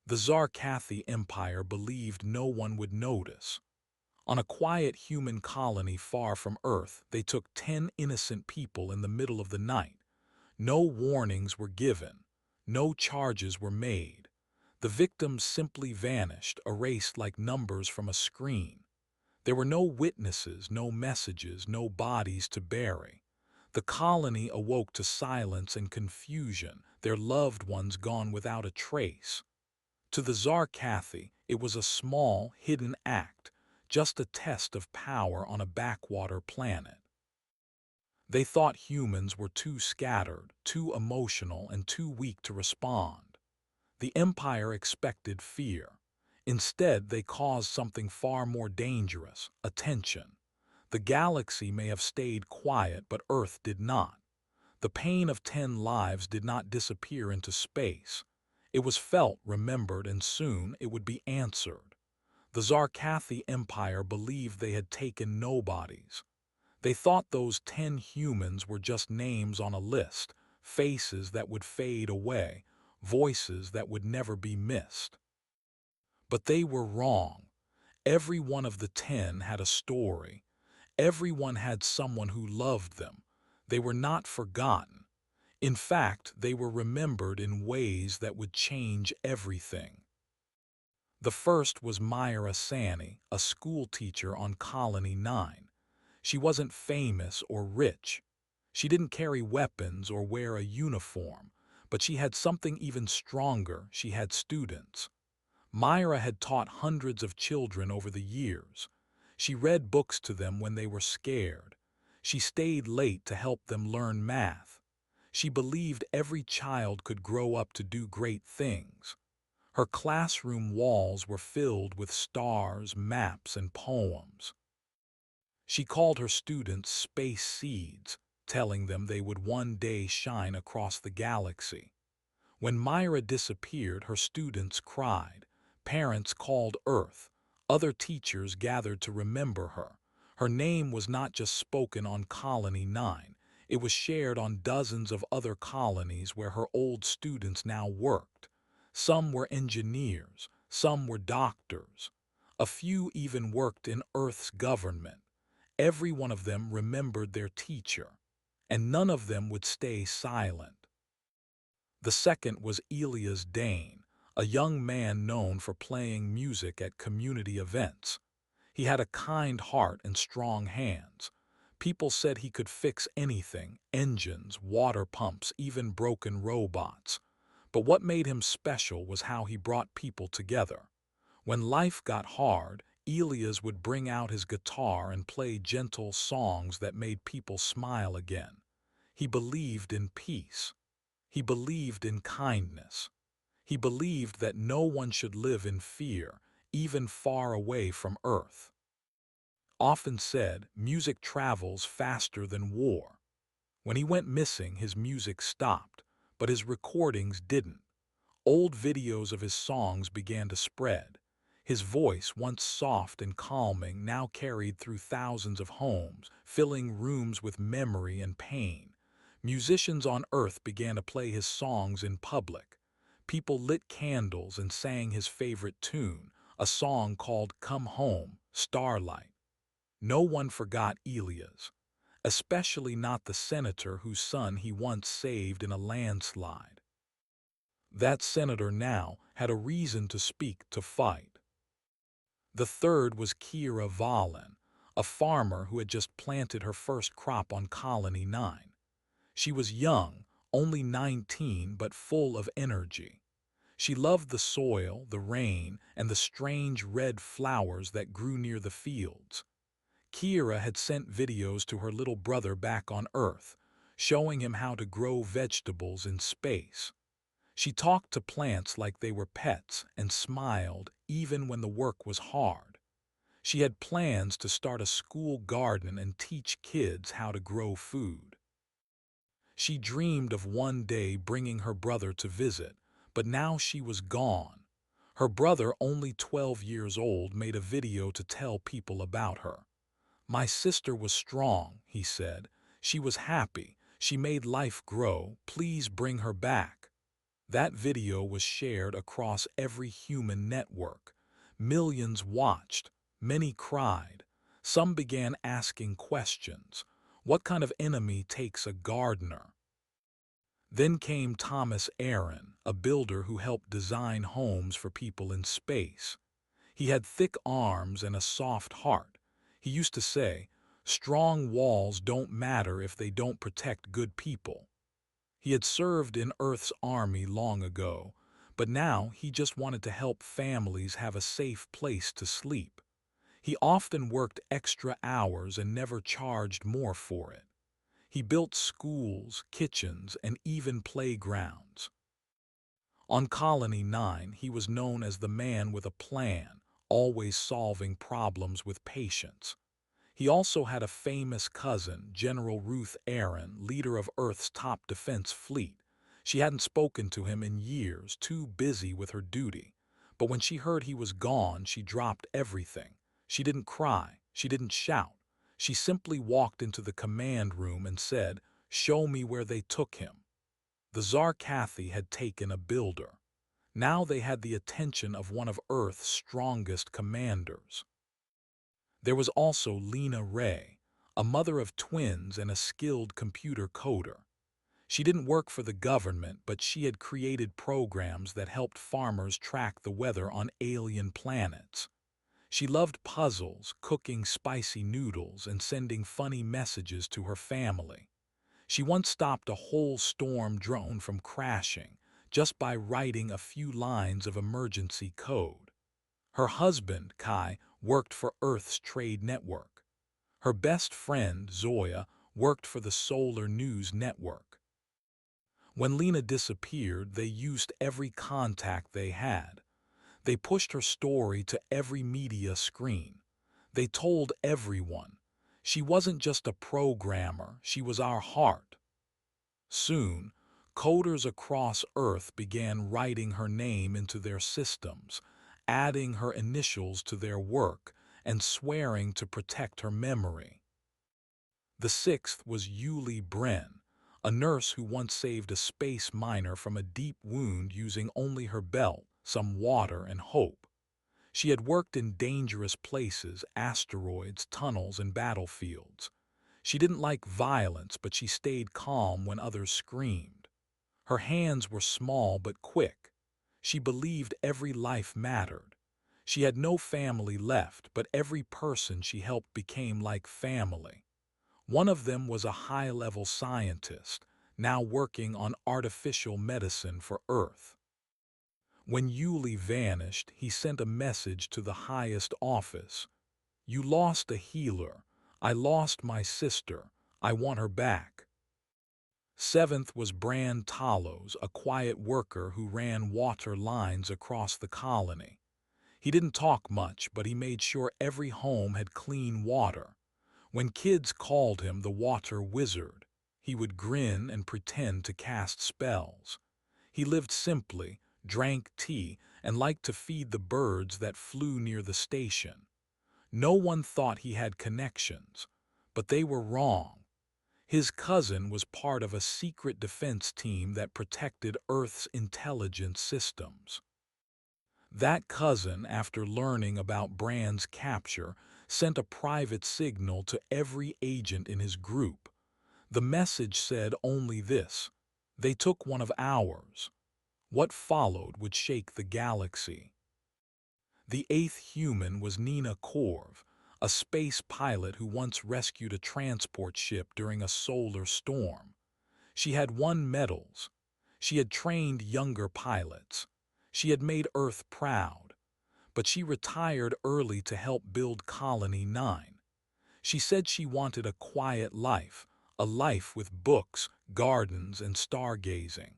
The Zarkathi Empire believed no one would notice. On a quiet human colony far from Earth, they took 10 innocent people in the middle of the night. No warnings were given. No charges were made. The victims simply vanished, erased like numbers from a screen. There were no witnesses, no messages, no bodies to bury. The colony awoke to silence and confusion, their loved ones gone without a trace. To the Zarkathi, it was a small, hidden act, just a test of power on a backwater planet. They thought humans were too scattered, too emotional, and too weak to respond. The Empire expected fear. Instead, they caused something far more dangerous: attention. The galaxy may have stayed quiet, but Earth did not. The pain of 10 lives did not disappear into space. It was felt, remembered, and soon it would be answered. The Zarkathi Empire believed they had taken nobodies. They thought those 10 humans were just names on a list, faces that would fade away, voices that would never be missed. But they were wrong. Every one of the 10 had a story. Everyone had someone who loved them. They were not forgotten. In fact, they were remembered in ways that would change everything. The first was Myra Sani, a school teacher on Colony 9. She wasn't famous or rich. She didn't carry weapons or wear a uniform, but she had something even stronger: she had students. Myra had taught hundreds of children over the years. She read books to them when they were scared. She stayed late to help them learn math. She believed every child could grow up to do great things. Her classroom walls were filled with stars, maps, and poems. She called her students space seeds, telling them they would one day shine across the galaxy. When Myra disappeared, her students cried. Parents called Earth. Other teachers gathered to remember her. Her name was not just spoken on Colony 9. It was shared on dozens of other colonies where her old students now worked. Some were engineers, some were doctors. A few even worked in Earth's government. Every one of them remembered their teacher, and none of them would stay silent. The second was Elias Dane, a young man known for playing music at community events. He had a kind heart and strong hands. People said he could fix anything: engines, water pumps, even broken robots. But what made him special was how he brought people together. When life got hard, Elias would bring out his guitar and play gentle songs that made people smile again. He believed in peace. He believed in kindness. He believed that no one should live in fear, even far away from Earth. Often said, music travels faster than war. When he went missing, his music stopped, but his recordings didn't. Old videos of his songs began to spread. His voice, once soft and calming, now carried through thousands of homes, filling rooms with memory and pain. Musicians on Earth began to play his songs in public. People lit candles and sang his favorite tune, a song called "Come Home, Starlight." No one forgot Elias, especially not the senator whose son he once saved in a landslide. That senator now had a reason to speak, to fight. The third was Kira Valen, a farmer who had just planted her first crop on Colony 9. She was young, only 19, but full of energy. She loved the soil, the rain, and the strange red flowers that grew near the fields. Kira had sent videos to her little brother back on Earth, showing him how to grow vegetables in space. She talked to plants like they were pets and smiled even when the work was hard. She had plans to start a school garden and teach kids how to grow food. She dreamed of one day bringing her brother to visit, but now she was gone. Her brother, only 12 years old, made a video to tell people about her. "My sister was strong," he said. "She was happy. She made life grow. Please bring her back." That video was shared across every human network. Millions watched, many cried. Some began asking questions. What kind of enemy takes a gardener? Then came Thomas Aaron, a builder who helped design homes for people in space. He had thick arms and a soft heart. He used to say, "Strong walls don't matter if they don't protect good people." He had served in Earth's army long ago, but now he just wanted to help families have a safe place to sleep. He often worked extra hours and never charged more for it. He built schools, kitchens, and even playgrounds. On Colony 9, he was known as the man with a plan, always solving problems with patience. He also had a famous cousin, General Ruth Aaron, leader of Earth's top defense fleet. She hadn't spoken to him in years, too busy with her duty. But when she heard he was gone, she dropped everything. She didn't cry. She didn't shout. She simply walked into the command room and said, "Show me where they took him." The Zarkathi had taken a builder. Now they had the attention of one of Earth's strongest commanders. There was also Lena Ray, a mother of twins and a skilled computer coder. She didn't work for the government, but she had created programs that helped farmers track the weather on alien planets. She loved puzzles, cooking spicy noodles, and sending funny messages to her family. She once stopped a whole storm drone from crashing just by writing a few lines of emergency code. Her husband, Kai, worked for Earth's trade network. Her best friend, Zoya, worked for the Solar News Network. When Lena disappeared, they used every contact they had. They pushed her story to every media screen. They told everyone. She wasn't just a programmer, she was our heart. Soon, coders across Earth began writing her name into their systems, adding her initials to their work, and swearing to protect her memory. The sixth was Yuli Bren, a nurse who once saved a space miner from a deep wound using only her belt, some water, and hope. She had worked in dangerous places, asteroids, tunnels, and battlefields. She didn't like violence, but she stayed calm when others screamed. Her hands were small but quick. She believed every life mattered. She had no family left, but every person she helped became like family. One of them was a high-level scientist, now working on artificial medicine for Earth. When Yuli vanished, he sent a message to the highest office. "You lost a healer. I lost my sister. I want her back." Seventh was Bran Talos, a quiet worker who ran water lines across the colony. He didn't talk much, but he made sure every home had clean water. When kids called him the water wizard, he would grin and pretend to cast spells. He lived simply, drank tea, and liked to feed the birds that flew near the station. No one thought he had connections, but they were wrong. His cousin was part of a secret defense team that protected Earth's intelligence systems. That cousin, after learning about Bran's capture, sent a private signal to every agent in his group. The message said only this: "They took one of ours." What followed would shake the galaxy. The eighth human was Nina Korv, a space pilot who once rescued a transport ship during a solar storm. She had won medals. She had trained younger pilots. She had made Earth proud. But she retired early to help build Colony 9. She said she wanted a quiet life, a life with books, gardens, and stargazing.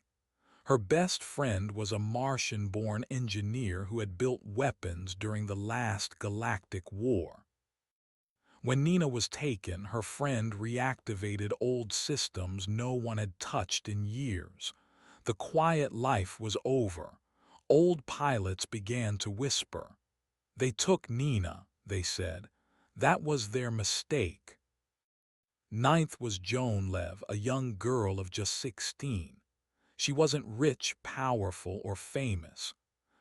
Her best friend was a Martian-born engineer who had built weapons during the last galactic war. When Nina was taken, her friend reactivated old systems no one had touched in years. The quiet life was over. Old pilots began to whisper. "They took Nina," they said. "That was their mistake." Ninth was Joan Lev, a young girl of just 16. She wasn't rich, powerful, or famous,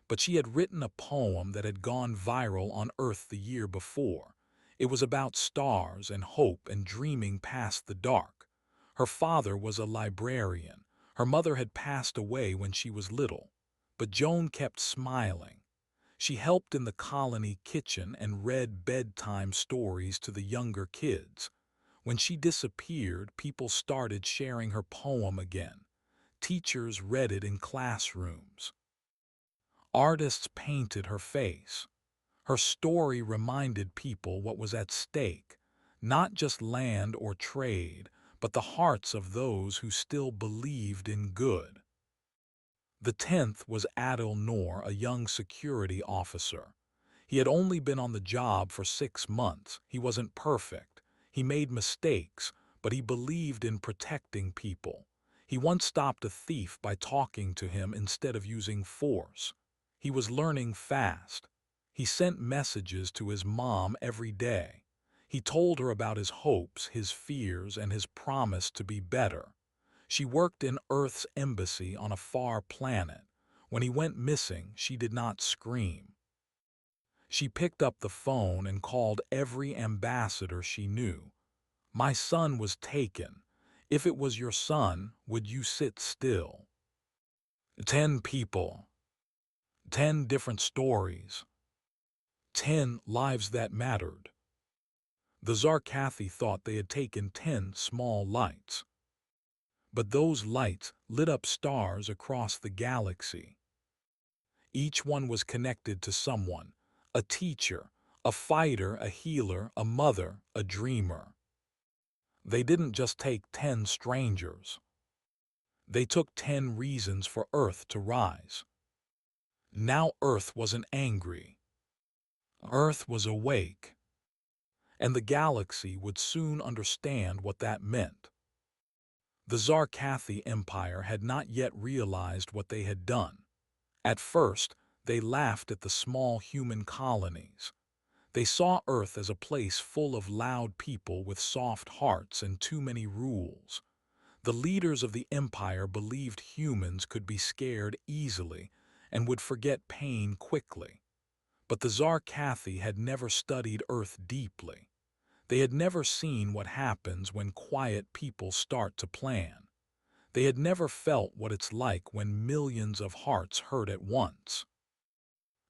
but she had written a poem that had gone viral on Earth the year before. It was about stars and hope and dreaming past the dark. Her father was a librarian. Her mother had passed away when she was little, but Joan kept smiling. She helped in the colony kitchen and read bedtime stories to the younger kids. When she disappeared, people started sharing her poem again. Teachers read it in classrooms. Artists painted her face. Her story reminded people what was at stake, not just land or trade, but the hearts of those who still believed in good. The 10th was Adil Noor, a young security officer. He had only been on the job for 6 months. He wasn't perfect. He made mistakes, but he believed in protecting people. He once stopped a thief by talking to him instead of using force. He was learning fast. He sent messages to his mom every day. He told her about his hopes, his fears, and his promise to be better. She worked in Earth's embassy on a far planet. When he went missing, she did not scream. She picked up the phone and called every ambassador she knew. "My son was taken. If it was your son, would you sit still?" 10 people. 10 different stories. 10 lives that mattered. The Zarkathi thought they had taken 10 small lights. But those lights lit up stars across the galaxy. Each one was connected to someone: a teacher, a fighter, a healer, a mother, a dreamer. They didn't just take 10 strangers. They took 10 reasons for Earth to rise. Now Earth wasn't angry. Earth was awake. And the galaxy would soon understand what that meant. The Zarkathi Empire had not yet realized what they had done. At first, they laughed at the small human colonies. They saw Earth as a place full of loud people with soft hearts and too many rules. The leaders of the empire believed humans could be scared easily and would forget pain quickly. But the Zarkathi had never studied Earth deeply. They had never seen what happens when quiet people start to plan. They had never felt what it's like when millions of hearts hurt at once.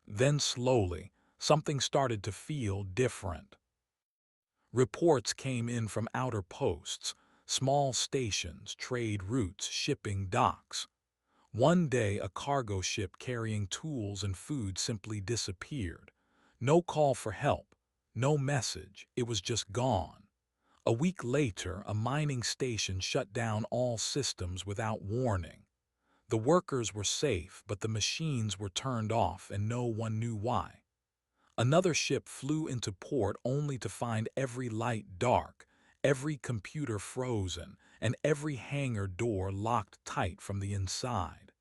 Then slowly, something started to feel different. Reports came in from outer posts, small stations, trade routes, shipping docks. One day, a cargo ship carrying tools and food simply disappeared. No call for help, no message, it was just gone. A week later, a mining station shut down all systems without warning. The workers were safe, but the machines were turned off and no one knew why. Another ship flew into port only to find every light dark, every computer frozen, and every hangar door locked tight from the inside.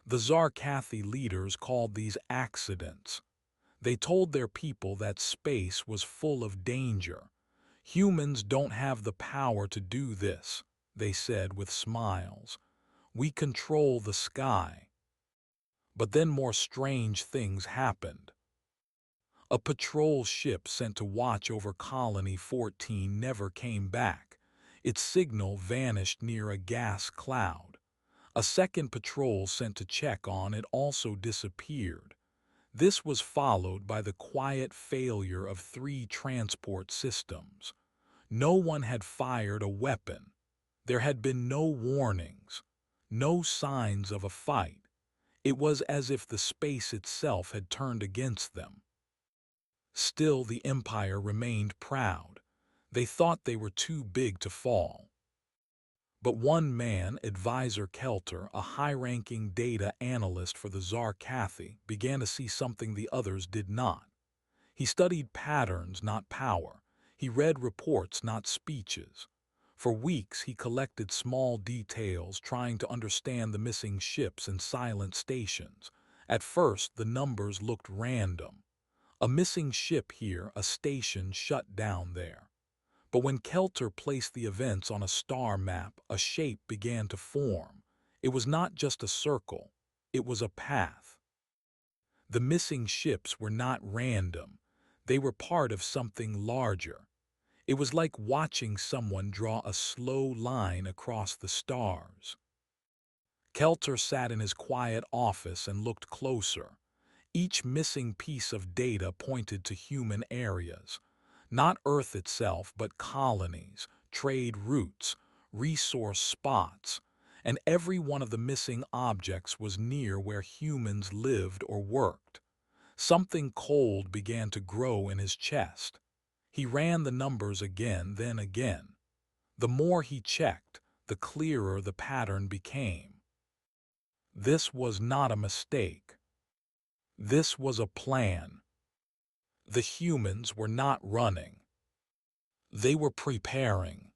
The Zarkathi leaders called these accidents. They told their people that space was full of danger. "Humans don't have the power to do this," they said with smiles. "We control the sky." But then more strange things happened. A patrol ship sent to watch over Colony 14 never came back. Its signal vanished near a gas cloud. A second patrol sent to check on it also disappeared. This was followed by the quiet failure of 3 transport systems. No one had fired a weapon. There had been no warnings, no signs of a fight. It was as if the space itself had turned against them. Still, the Empire remained proud. They thought they were too big to fall. But one man, Advisor Kelter, a high-ranking data analyst for the Zarkathi, began to see something the others did not. He studied patterns, not power. He read reports, not speeches. For weeks, he collected small details, trying to understand the missing ships and silent stations. At first, the numbers looked random. A missing ship here, a station shut down there. But when Kelter placed the events on a star map, a shape began to form. It was not just a circle, it was a path. The missing ships were not random, they were part of something larger. It was like watching someone draw a slow line across the stars. Kelter sat in his quiet office and looked closer. Each missing piece of data pointed to human areas. Not Earth itself, but colonies, trade routes, resource spots, and every one of the missing objects was near where humans lived or worked. Something cold began to grow in his chest. He ran the numbers again, then again. The more he checked, the clearer the pattern became. This was not a mistake. This was a plan. The humans were not running. They were preparing.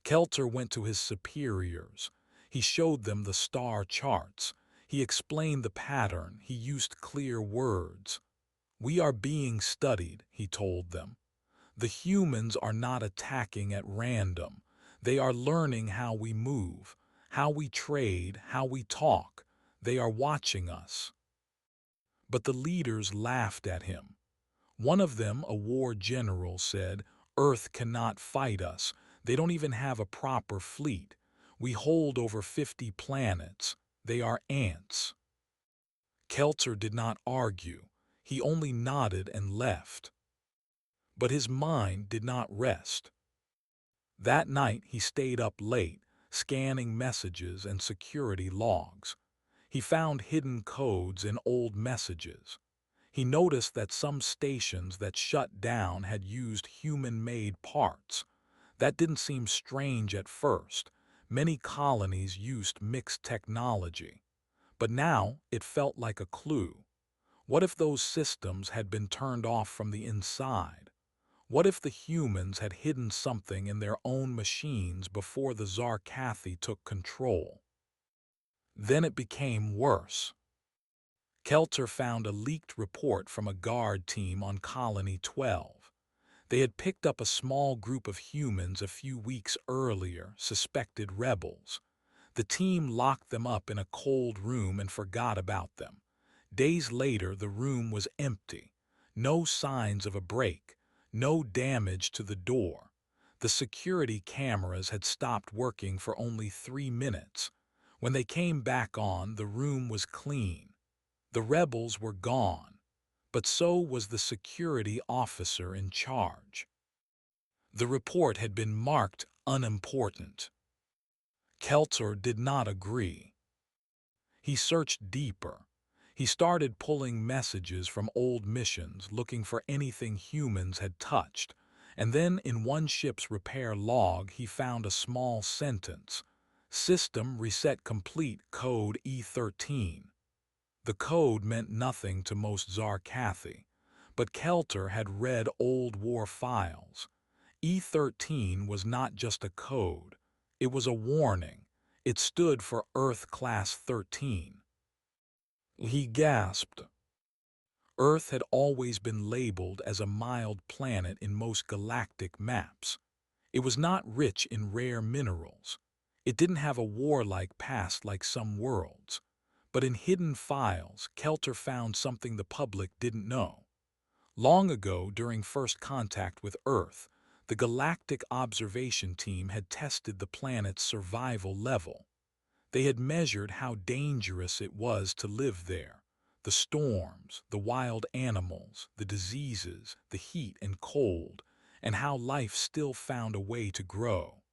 Kelter went to his superiors. He showed them the star charts. He explained the pattern. He used clear words. "We are being studied," he told them. "The humans are not attacking at random. They are learning how we move, how we trade, how we talk. They are watching us." But the leaders laughed at him. One of them, a war general, said, "Earth cannot fight us. They don't even have a proper fleet. We hold over 50 planets. They are ants." Kelter did not argue. He only nodded and left. But his mind did not rest. That night he stayed up late, scanning messages and security logs. He found hidden codes in old messages. He noticed that some stations that shut down had used human-made parts. That didn't seem strange at first. Many colonies used mixed technology. But now it felt like a clue. What if those systems had been turned off from the inside? What if the humans had hidden something in their own machines before the Zarkathi took control? Then it became worse. Kelter found a leaked report from a guard team on Colony 12. They had picked up a small group of humans a few weeks earlier, suspected rebels. The team locked them up in a cold room and forgot about them. Days later, the room was empty. No signs of a break, no damage to the door. The security cameras had stopped working for only 3 minutes. When they came back on, the room was clean. The rebels were gone, but so was the security officer in charge. The report had been marked unimportant. Kelter did not agree. He searched deeper. He started pulling messages from old missions, looking for anything humans had touched. And then in one ship's repair log, he found a small sentence. "System reset complete, code E13. The code meant nothing to most Zarkathi, but Kelter had read old war files. E13 was not just a code, it was a warning. It stood for Earth Class 13. He gasped. Earth had always been labeled as a mild planet in most galactic maps. It was not rich in rare minerals. It didn't have a warlike past like some worlds. But in hidden files, Kelter found something the public didn't know. Long ago, during first contact with Earth, the Galactic Observation Team had tested the planet's survival level. They had measured how dangerous it was to live there. The storms, the wild animals, the diseases, the heat and cold, and how life still found a way to grow.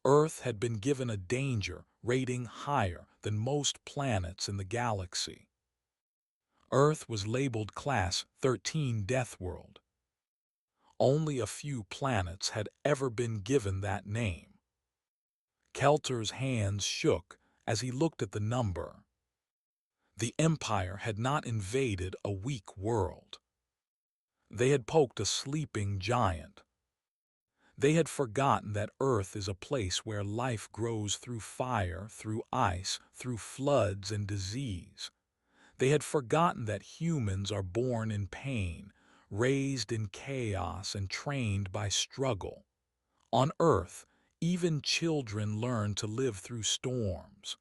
Earth had been given a danger rating higher than most planets in the galaxy. Earth was labeled Class 13 Deathworld. Only a few planets had ever been given that name. Kelter's hands shook as he looked at the number. The Empire had not invaded a weak world. They had poked a sleeping giant. They had forgotten that Earth is a place where life grows through fire, through ice, through floods and disease. They had forgotten that humans are born in pain, raised in chaos and trained by struggle. On Earth, Even children learn to live through storms.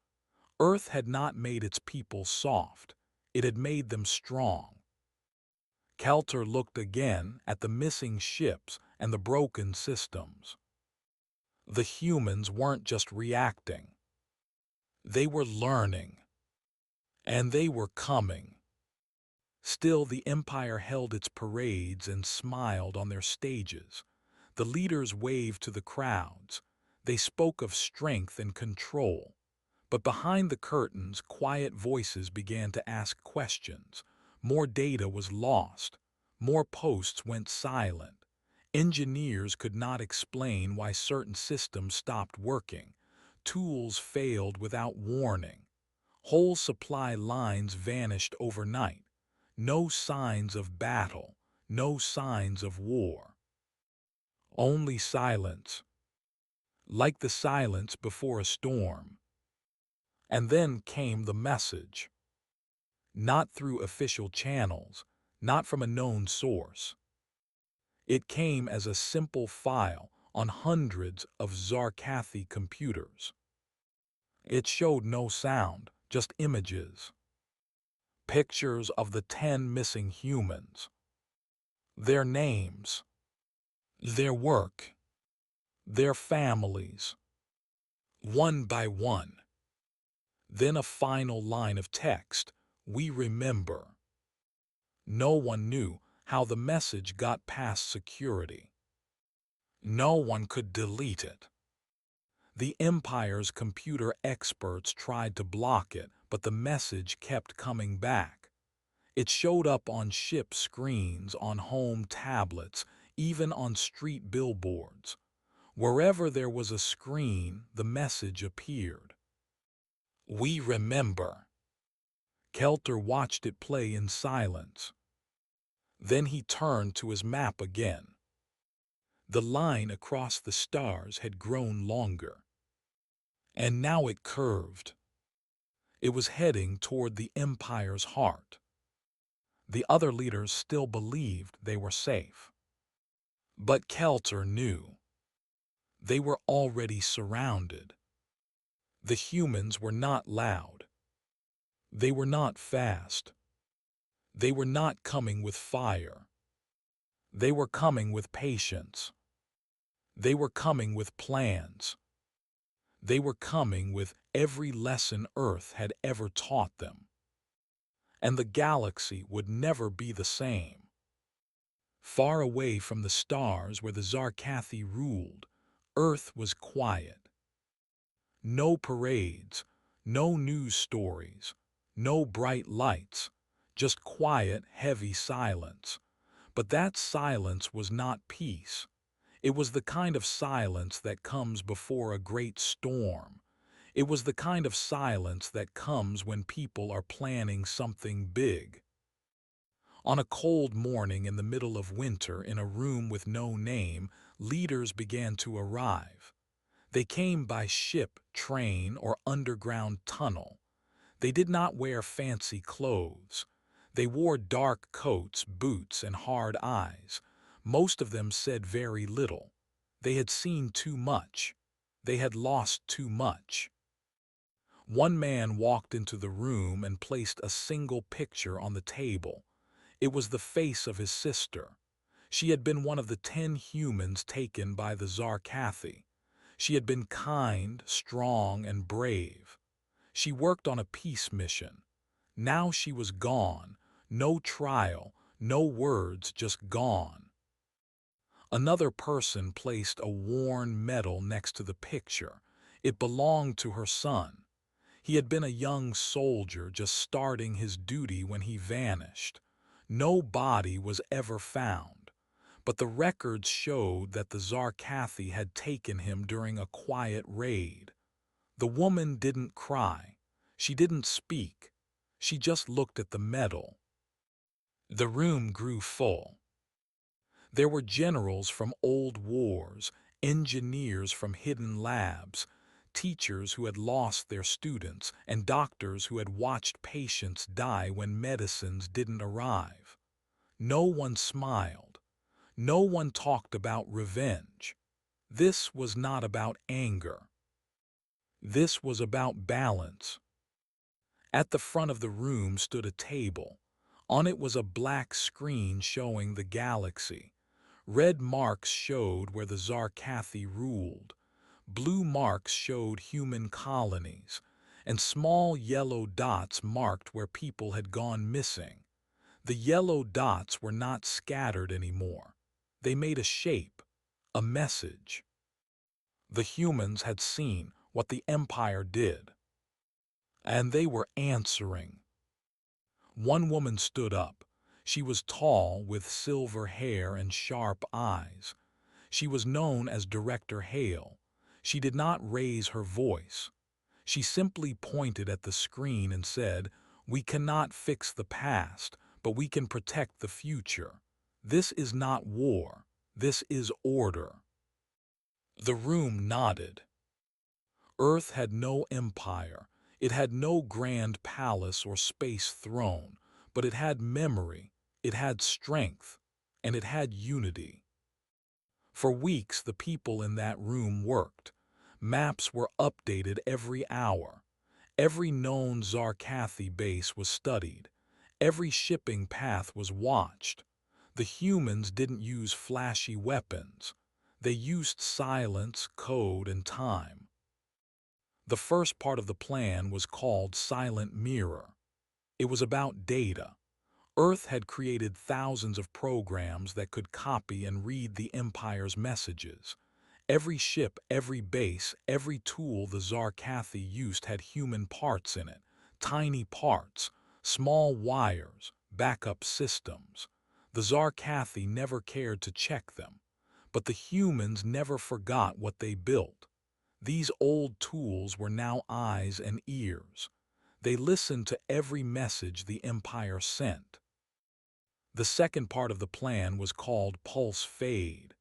Earth had not made its people soft, it had made them strong. Kelter looked again at the missing ships and the broken systems. The humans weren't just reacting. They were learning. And they were coming. Still, the Empire held its parades and smiled on their stages. The leaders waved to the crowds. They spoke of strength and control. But behind the curtains, quiet voices began to ask questions. More data was lost. More posts went silent. Engineers could not explain why certain systems stopped working. Tools failed without warning. Whole supply lines vanished overnight. No signs of battle, no signs of war. Only silence, like the silence before a storm. And then came the message. Not through official channels, not from a known source. It came as a simple file on hundreds of Zarkathi computers. It showed no sound, just images. Pictures of the 10 missing humans. Their names. Their work. Their families. One by one. Then a final line of text. We remember. No one knew how the message got past security. No one could delete it. The Empire's computer experts tried to block it, but the message kept coming back. It showed up on ship screens, on home tablets, even on street billboards. Wherever there was a screen, the message appeared. We remember. Kelter watched it play in silence. Then he turned to his map again. The line across the stars had grown longer. And now it curved. It was heading toward the Empire's heart. The other leaders still believed they were safe. But Kelter knew. They were already surrounded. The humans were not loud. They were not fast. They were not coming with fire. They were coming with patience. They were coming with plans. They were coming with every lesson Earth had ever taught them. And the galaxy would never be the same. Far away from the stars where the Zarkathi ruled, Earth was quiet. No parades, no news stories, no bright lights, just quiet, heavy silence. But that silence was not peace. It was the kind of silence that comes before a great storm. It was the kind of silence that comes when people are planning something big. On a cold morning in the middle of winter, in a room with no name, leaders began to arrive. They came by ship, train, or underground tunnel. They did not wear fancy clothes. They wore dark coats, boots, and hard eyes. Most of them said very little. They had seen too much. They had lost too much. One man walked into the room and placed a single picture on the table. It was the face of his sister. She had been one of the 10 humans taken by the Zarkathi. She had been kind, strong, and brave. She worked on a peace mission. Now she was gone. No trial, no words, just gone. Another person placed a worn medal next to the picture. It belonged to her son. He had been a young soldier just starting his duty when he vanished. No body was ever found, but the records showed that the Zarkathi had taken him during a quiet raid. The woman didn't cry. She didn't speak. She just looked at the medal. The room grew full. There were generals from old wars, engineers from hidden labs, teachers who had lost their students, and doctors who had watched patients die when medicines didn't arrive. No one smiled. No one talked about revenge. This was not about anger. This was about balance. At the front of the room stood a table. On it was a black screen showing the galaxy. Red marks showed where the Zarkathi ruled. Blue marks showed human colonies, and small yellow dots marked where people had gone missing. The yellow dots were not scattered anymore. They made a shape, a message. The humans had seen what the Empire did, and they were answering. One woman stood up. She was tall, with silver hair and sharp eyes. She was known as Director Hale. She did not raise her voice. She simply pointed at the screen and said, "We cannot fix the past, but we can protect the future. This is not war. This is order." The room nodded. Earth had no empire. It had no grand palace or space throne, but it had memory, it had strength, and it had unity. For weeks, the people in that room worked. Maps were updated every hour. Every known Zarkathi base was studied. Every shipping path was watched. The humans didn't use flashy weapons. They used silence, code, and time. The first part of the plan was called Silent Mirror. It was about data. Earth had created thousands of programs that could copy and read the Empire's messages. Every ship, every base, every tool the Zarkathi used had human parts in it. Tiny parts, small wires, backup systems. The Zarkathi never cared to check them, but the humans never forgot what they built. These old tools were now eyes and ears. They listened to every message the Empire sent. The second part of the plan was called Pulse Fade.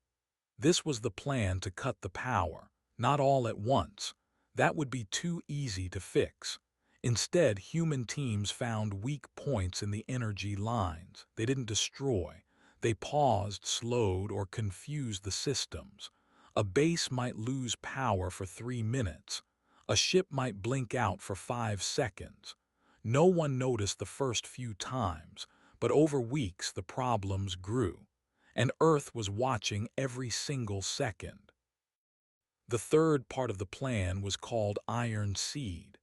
This was the plan to cut the power, not all at once. That would be too easy to fix. Instead, human teams found weak points in the energy lines. They didn't destroy. They paused, slowed, or confused the systems. A base might lose power for 3 minutes. A ship might blink out for 5 seconds. No one noticed the first few times, but over weeks the problems grew, and Earth was watching every single second. The third part of the plan was called Iron Seed.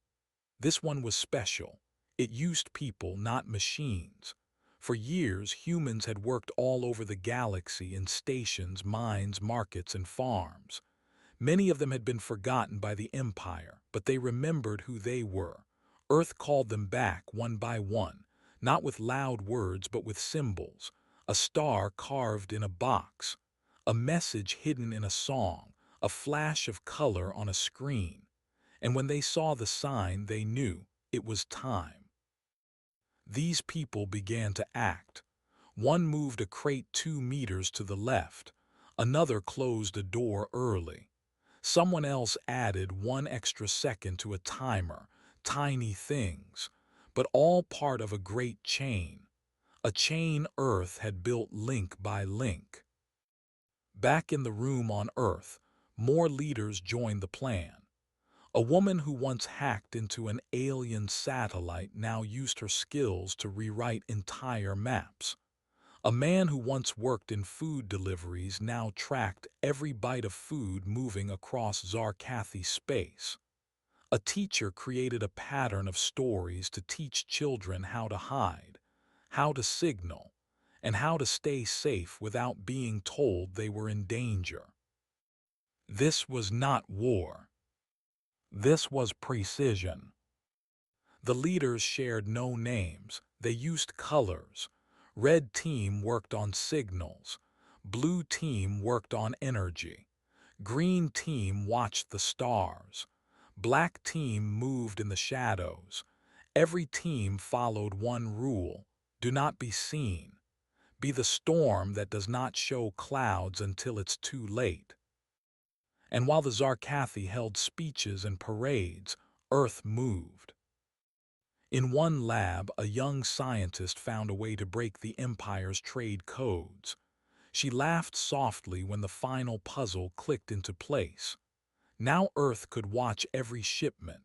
This one was special. It used people, not machines. For years, humans had worked all over the galaxy in stations, mines, markets, and farms. Many of them had been forgotten by the Empire, but they remembered who they were. Earth called them back one by one, not with loud words but with symbols. A star carved in a box, a message hidden in a song, a flash of color on a screen. And when they saw the sign, they knew it was time. These people began to act. One moved a crate 2 meters to the left. Another closed a door early. Someone else added 1 extra second to a timer. Tiny things, but all part of a great chain. A chain Earth had built link by link. Back in the room on Earth, more leaders joined the plan. A woman who once hacked into an alien satellite now used her skills to rewrite entire maps. A man who once worked in food deliveries now tracked every bite of food moving across Zarkathi space. A teacher created a pattern of stories to teach children how to hide, how to signal, and how to stay safe without being told they were in danger. This was not war. This was precision. The leaders shared no names. They used colors. Red team worked on signals. Blue team worked on energy. Green team watched the stars. Black team moved in the shadows. Every team followed one rule: do not be seen. Be the storm that does not show clouds until it's too late. And while the Zarkathi held speeches and parades, Earth moved. In one lab, a young scientist found a way to break the Empire's trade codes. She laughed softly when the final puzzle clicked into place. Now Earth could watch every shipment.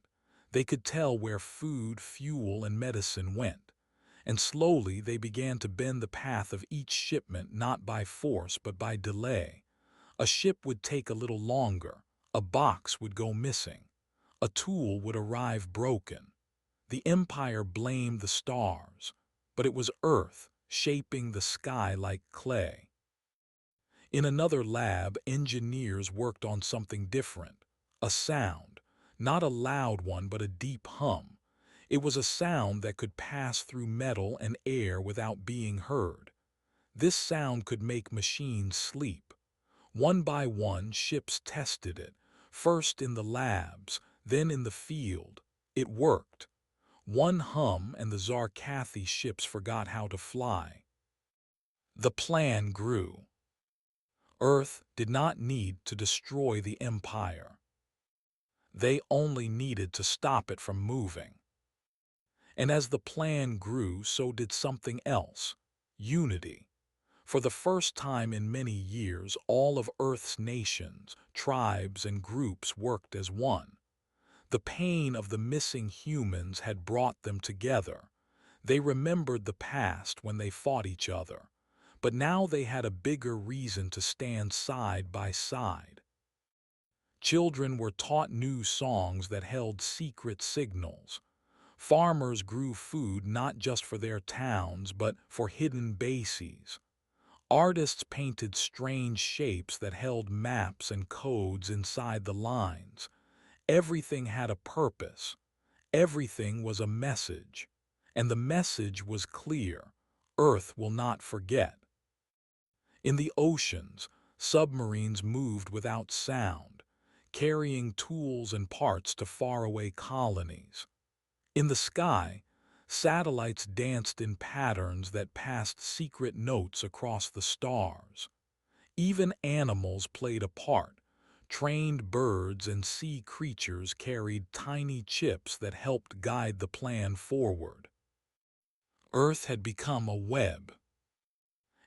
They could tell where food, fuel, and medicine went. And slowly they began to bend the path of each shipment not by force but by delay. A ship would take a little longer, a box would go missing, a tool would arrive broken. The Empire blamed the stars, but it was Earth shaping the sky like clay. In another lab, engineers worked on something different, a sound, not a loud one but a deep hum. It was a sound that could pass through metal and air without being heard. This sound could make machines sleep. One by one, ships tested it, first in the labs, then in the field. It worked. One hum and the Zarkathi ships forgot how to fly. The plan grew. Earth did not need to destroy the Empire. They only needed to stop it from moving. And as the plan grew, so did something else, unity. For the first time in many years, all of Earth's nations, tribes, and groups worked as one. The pain of the missing humans had brought them together. They remembered the past when they fought each other, but now they had a bigger reason to stand side by side. Children were taught new songs that held secret signals. Farmers grew food not just for their towns, but for hidden bases. Artists painted strange shapes that held maps and codes inside the lines. Everything had a purpose. Everything was a message. And the message was clear. Earth will not forget. In the oceans, submarines moved without sound, carrying tools and parts to faraway colonies. In the sky, satellites danced in patterns that passed secret notes across the stars. Even animals played a part. Trained birds and sea creatures carried tiny chips that helped guide the plan forward. Earth had become a web.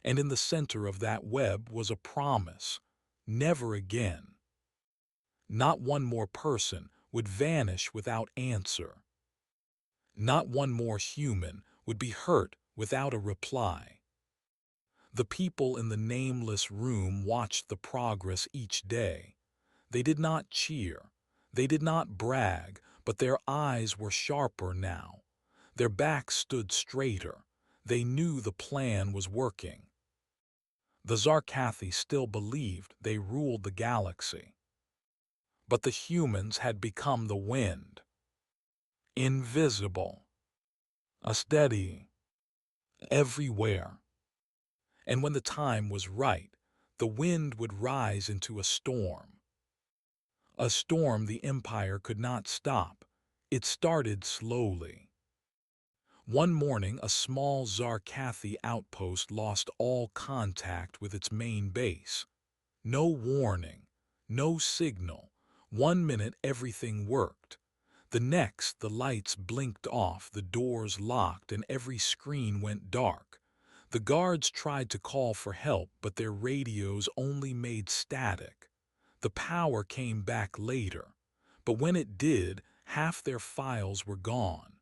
And in the center of that web was a promise. Never again. Not one more person would vanish without answer. Not one more human would be hurt without a reply. The people in the nameless room watched the progress each day. They did not cheer. They did not brag, but their eyes were sharper now. Their backs stood straighter. They knew the plan was working. The Zarkathi still believed they ruled the galaxy. But the humans had become the wind. Invisible. A steady. Everywhere. And when the time was right, the wind would rise into a storm. A storm the Empire could not stop. It started slowly. One morning, a small Zarkathi outpost lost all contact with its main base. No warning, no signal. 1 minute everything worked. The next, the lights blinked off, the doors locked, and every screen went dark. The guards tried to call for help, but their radios only made static. The power came back later, but when it did, half their files were gone.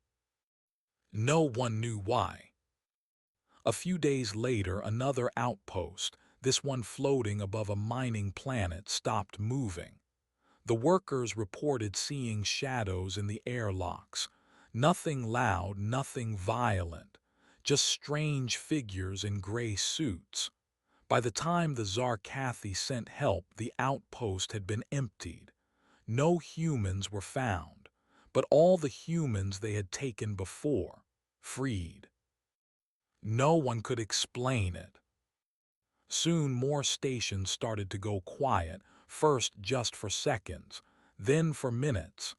No one knew why. A few days later, another outpost, this one floating above a mining planet, stopped moving. The workers reported seeing shadows in the airlocks. Nothing loud, nothing violent, just strange figures in gray suits. By the time the Zarkathi sent help, the outpost had been emptied. No humans were found, but all the humans they had taken before, freed. No one could explain it. Soon more stations started to go quiet, first just for seconds, then for minutes.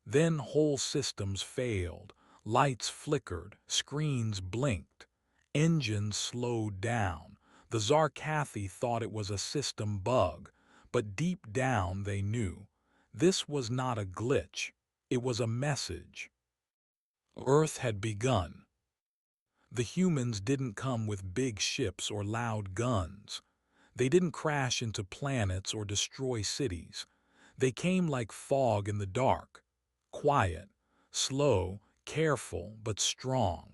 Then whole systems failed, lights flickered, screens blinked, engines slowed down. The Zarkathi thought it was a system bug, but deep down they knew. This was not a glitch, it was a message. Earth had begun. The humans didn't come with big ships or loud guns. They didn't crash into planets or destroy cities. They came like fog in the dark, quiet, slow, careful, but strong.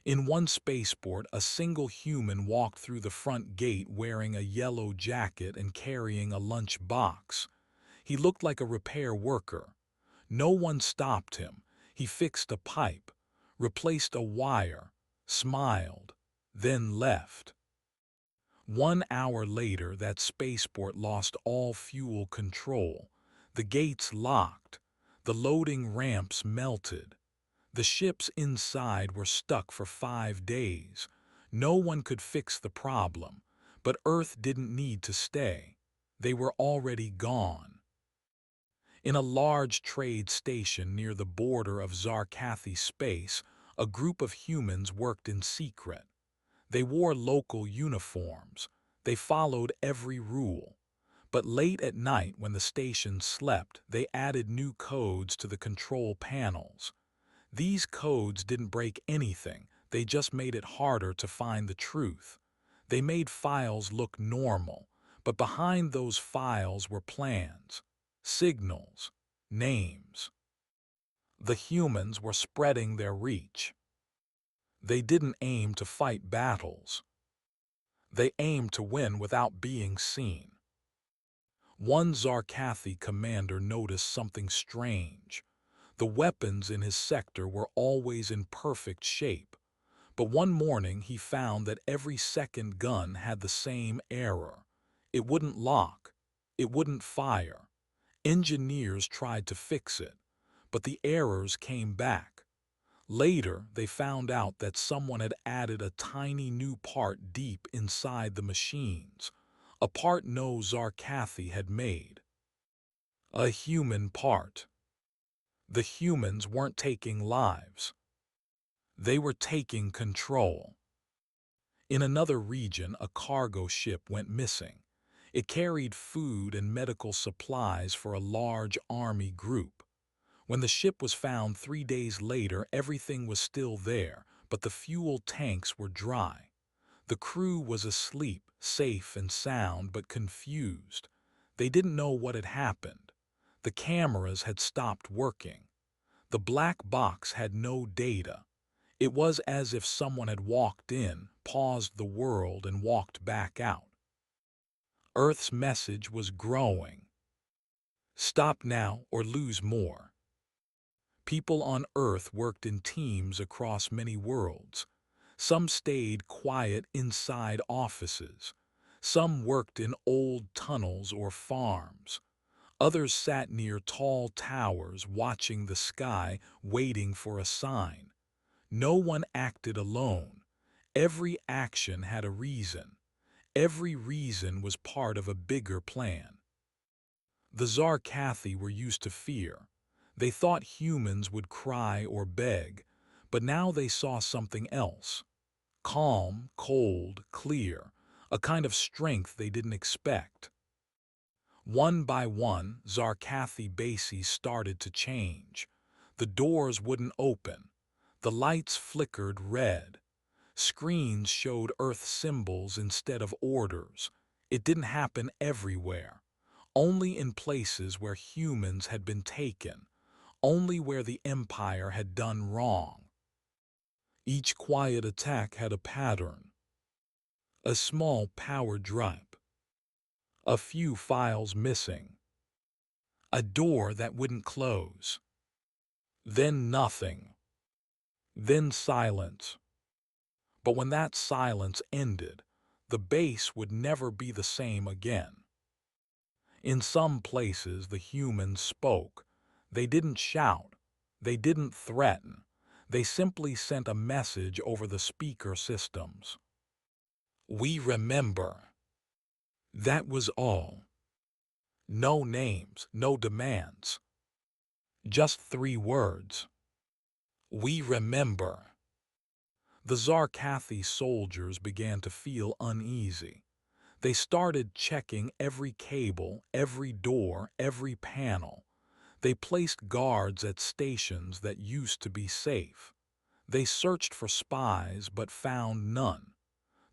In one spaceport, a single human walked through the front gate wearing a yellow jacket and carrying a lunch box. He looked like a repair worker. No one stopped him. He fixed a pipe, replaced a wire, smiled, then left. 1 hour later, that spaceport lost all fuel control. The gates locked. The loading ramps melted. The ships inside were stuck for 5 days. No one could fix the problem, but Earth didn't need to stay. They were already gone. In a large trade station near the border of Zarkathi space, a group of humans worked in secret. They wore local uniforms. They followed every rule. But late at night, when the station slept, they added new codes to the control panels. These codes didn't break anything, they just made it harder to find the truth. They made files look normal, but behind those files were plans, signals, names. The humans were spreading their reach. They didn't aim to fight battles. They aimed to win without being seen. One Zarkathi commander noticed something strange. The weapons in his sector were always in perfect shape, but one morning he found that every second gun had the same error. It wouldn't lock. It wouldn't fire. Engineers tried to fix it, but the errors came back. Later, they found out that someone had added a tiny new part deep inside the machines, a part no Zarkathi had made. A human part. The humans weren't taking lives. They were taking control. In another region, a cargo ship went missing. It carried food and medical supplies for a large army group. When the ship was found 3 days later, everything was still there, but the fuel tanks were dry. The crew was asleep, safe and sound, but confused. They didn't know what had happened. The cameras had stopped working. The black box had no data. It was as if someone had walked in, paused the world, and walked back out. Earth's message was growing. Stop now or lose more. People on Earth worked in teams across many worlds. Some stayed quiet inside offices. Some worked in old tunnels or farms. Others sat near tall towers, watching the sky, waiting for a sign. No one acted alone. Every action had a reason. Every reason was part of a bigger plan. The Zarkathi were used to fear. They thought humans would cry or beg, but now they saw something else. Calm, cold, clear, a kind of strength they didn't expect. One by one, Zarkathi bases started to change. The doors wouldn't open. The lights flickered red. Screens showed Earth symbols instead of orders. It didn't happen everywhere. Only in places where humans had been taken. Only where the Empire had done wrong. Each quiet attack had a pattern. A small power drop. A few files missing. A door that wouldn't close. Then nothing. Then silence. But when that silence ended, the base would never be the same again. In some places, the humans spoke. They didn't shout. They didn't threaten. They simply sent a message over the speaker systems. We remember. That was all. No names, no demands. Just 3 words. We remember. The Zarkathi soldiers began to feel uneasy. They started checking every cable, every door, every panel. They placed guards at stations that used to be safe. They searched for spies but found none.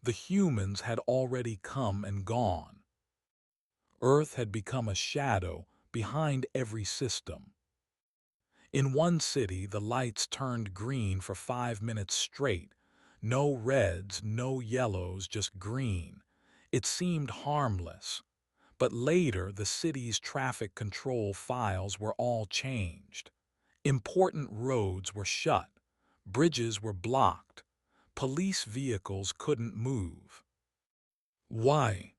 The humans had already come and gone. Earth had become a shadow behind every system. In one city, the lights turned green for 5 minutes straight. No reds, no yellows, just green. It seemed harmless. But later, the city's traffic control files were all changed. Important roads were shut. Bridges were blocked. Police vehicles couldn't move. Why?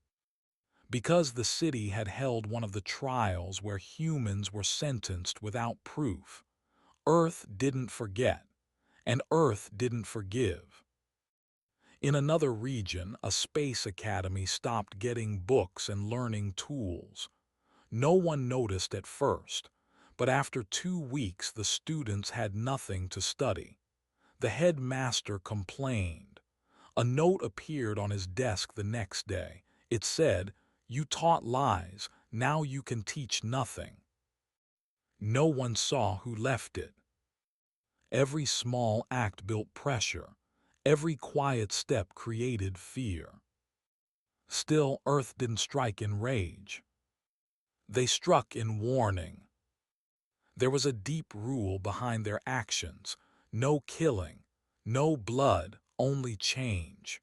Because the city had held one of the trials where humans were sentenced without proof. Earth didn't forget, and Earth didn't forgive. In another region, a space academy stopped getting books and learning tools. No one noticed at first, but after 2 weeks the students had nothing to study. The headmaster complained. A note appeared on his desk the next day. It said, "You taught lies, now you can teach nothing." No one saw who left it. Every small act built pressure. Every quiet step created fear. Still, Earth didn't strike in rage. They struck in warning. There was a deep rule behind their actions. No killing, no blood, only change.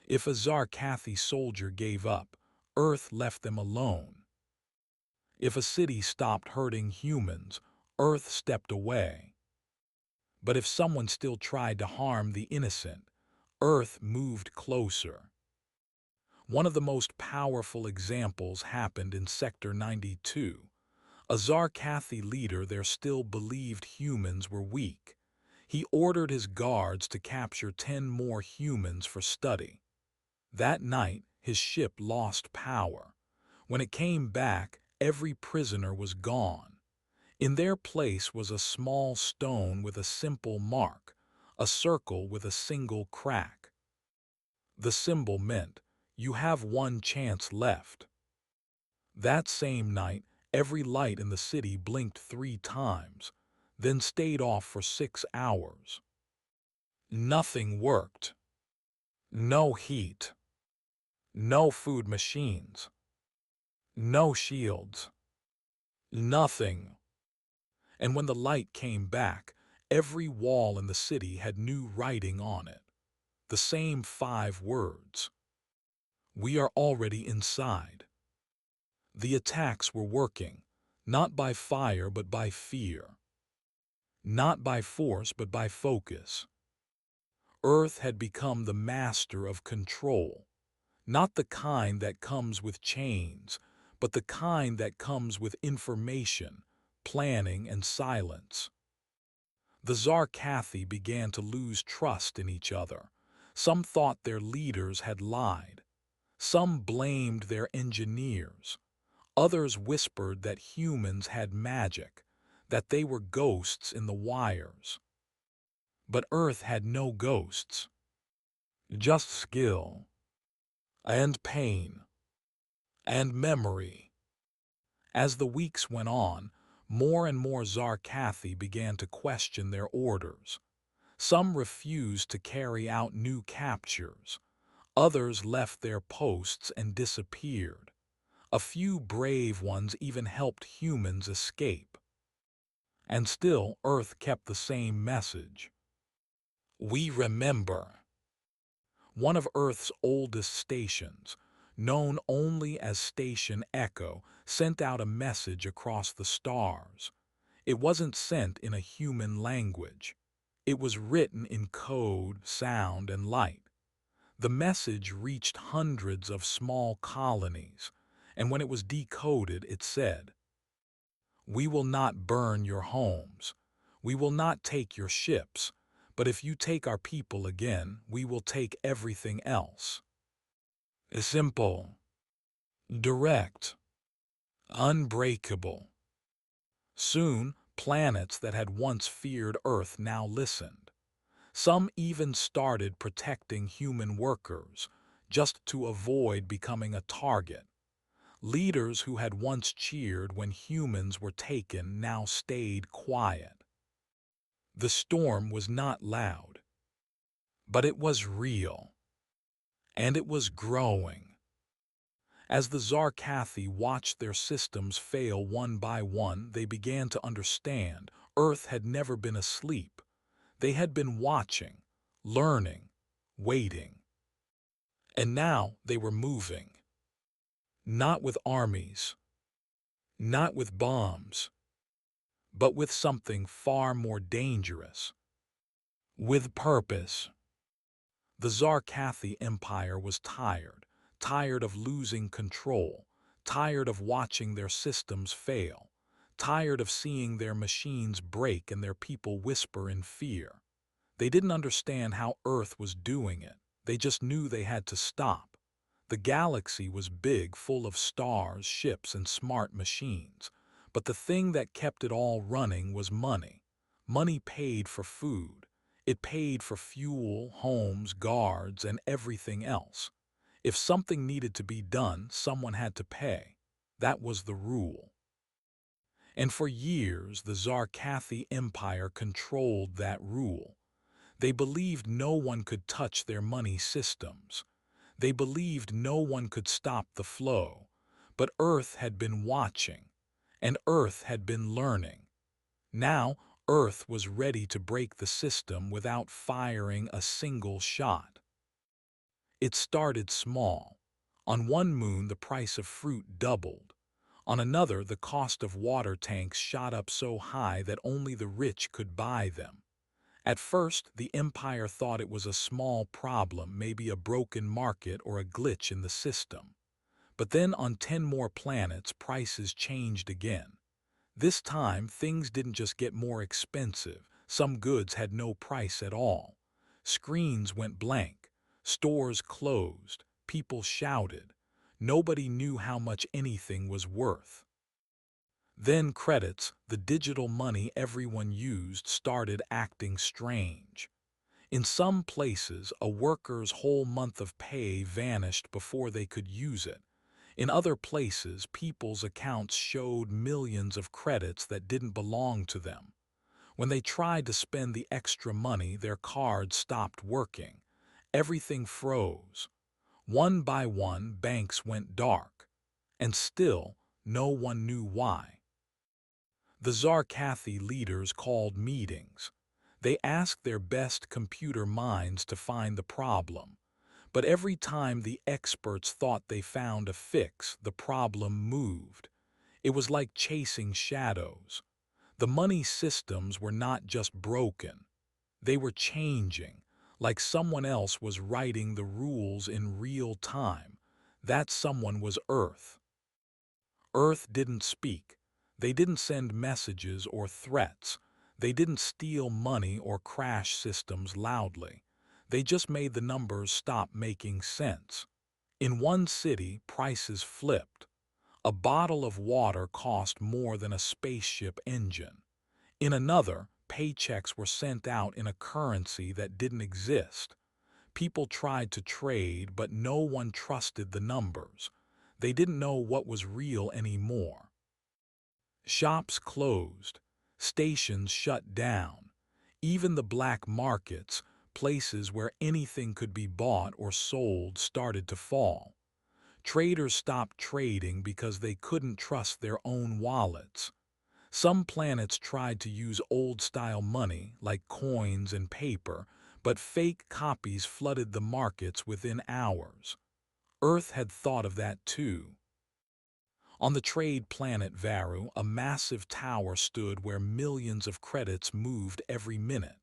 If a Zarkathi soldier gave up, Earth left them alone. If a city stopped hurting humans, Earth stepped away. But if someone still tried to harm the innocent, Earth moved closer. One of the most powerful examples happened in Sector 92. A Zarkathi leader there still believed humans were weak. He ordered his guards to capture 10 more humans for study. That night, his ship lost power. When it came back, every prisoner was gone. In their place was a small stone with a simple mark, a circle with a single crack. The symbol meant, "You have one chance left." That same night, every light in the city blinked 3 times, then stayed off for 6 hours. Nothing worked. No heat. No food machines. No shields. Nothing. And when the light came back, every wall in the city had new writing on it. The same 5 words. "We are already inside." The attacks were working, not by fire but by fear. Not by force but by focus. Earth had become the master of control, not the kind that comes with chains, but the kind that comes with information, planning, and silence. The Zarkathi began to lose trust in each other. Some thought their leaders had lied. Some blamed their engineers. Others whispered that humans had magic, that they were ghosts in the wires. But Earth had no ghosts. Just skill. And pain. And memory. As the weeks went on, more and more Zarkathi began to question their orders. Some refused to carry out new captures. Others left their posts and disappeared. A few brave ones even helped humans escape. And still, Earth kept the same message. We remember. One of Earth's oldest stations, known only as Station Echo, sent out a message across the stars. It wasn't sent in a human language. It was written in code, sound, and light. The message reached hundreds of small colonies, and when it was decoded, it said, "We will not burn your homes. We will not take your ships. But if you take our people again, we will take everything else." Simple, direct, unbreakable. Soon, planets that had once feared Earth now listened. Some even started protecting human workers, just to avoid becoming a target. Leaders who had once cheered when humans were taken now stayed quiet. The storm was not loud, but it was real. And it was growing. As the Zarkathi watched their systems fail one by one, they began to understand Earth had never been asleep. They had been watching, learning, waiting. And now they were moving. Not with armies, not with bombs, but with something far more dangerous. With purpose. The Zarkathi Empire was tired, tired of losing control, tired of watching their systems fail, tired of seeing their machines break and their people whisper in fear. They didn't understand how Earth was doing it. They just knew they had to stop. The galaxy was big, full of stars, ships, and smart machines. But the thing that kept it all running was money. Money paid for food. It paid for fuel, homes, guards, and everything else. If something needed to be done, someone had to pay. That was the rule. And for years, the Zarkathi Empire controlled that rule. They believed no one could touch their money systems. They believed no one could stop the flow. But Earth had been watching, and Earth had been learning. Now, Earth was ready to break the system without firing a single shot. It started small. On one moon, the price of fruit doubled. On another, the cost of water tanks shot up so high that only the rich could buy them. At first, the empire thought it was a small problem, maybe a broken market or a glitch in the system. But then on 10 more planets, prices changed again. This time, things didn't just get more expensive. Some goods had no price at all. Screens went blank. Stores closed. People shouted. Nobody knew how much anything was worth. Then credits, the digital money everyone used, started acting strange. In some places, a worker's whole month of pay vanished before they could use it. In other places, people's accounts showed millions of credits that didn't belong to them. When they tried to spend the extra money, their cards stopped working. Everything froze. One by one, banks went dark. And still, no one knew why. The Zarkathi leaders called meetings. They asked their best computer minds to find the problem. But every time the experts thought they found a fix, the problem moved. It was like chasing shadows. The money systems were not just broken. They were changing, like someone else was writing the rules in real time. That someone was Earth. Earth didn't speak. They didn't send messages or threats. They didn't steal money or crash systems loudly. They just made the numbers stop making sense. In one city, prices flipped. A bottle of water cost more than a spaceship engine. In another, paychecks were sent out in a currency that didn't exist. People tried to trade, but no one trusted the numbers. They didn't know what was real anymore. Shops closed. Stations shut down. Even the black markets, places where anything could be bought or sold, started to fall. Traders stopped trading because they couldn't trust their own wallets. Some planets tried to use old-style money, like coins and paper, but fake copies flooded the markets within hours. Earth had thought of that too. On the trade planet Varu, a massive tower stood where millions of credits moved every minute.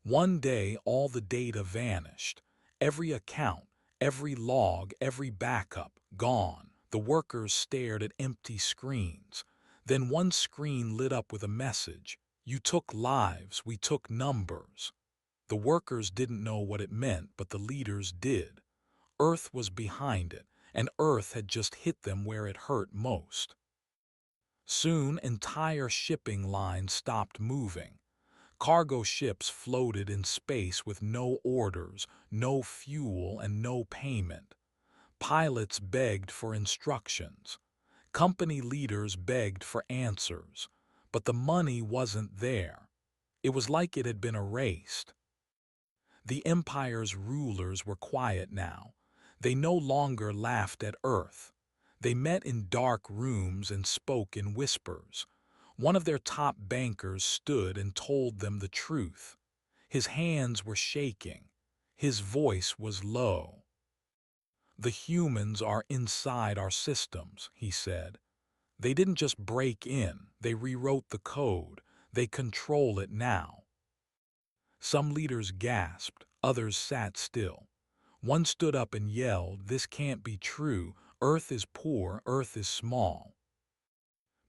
One day, all the data vanished. Every account, every log, every backup, gone. The workers stared at empty screens. Then one screen lit up with a message. "You took lives, we took numbers." The workers didn't know what it meant, but the leaders did. Earth was behind it, and Earth had just hit them where it hurt most. Soon, entire shipping lines stopped moving. Cargo ships floated in space with no orders, no fuel, and no payment. Pilots begged for instructions. Company leaders begged for answers. But the money wasn't there. It was like it had been erased. The empire's rulers were quiet now. They no longer laughed at Earth. They met in dark rooms and spoke in whispers. One of their top bankers stood and told them the truth. His hands were shaking. His voice was low. "The humans are inside our systems," he said. "They didn't just break in, they rewrote the code. They control it now." Some leaders gasped, others sat still. One stood up and yelled, "This can't be true. Earth is poor, Earth is small."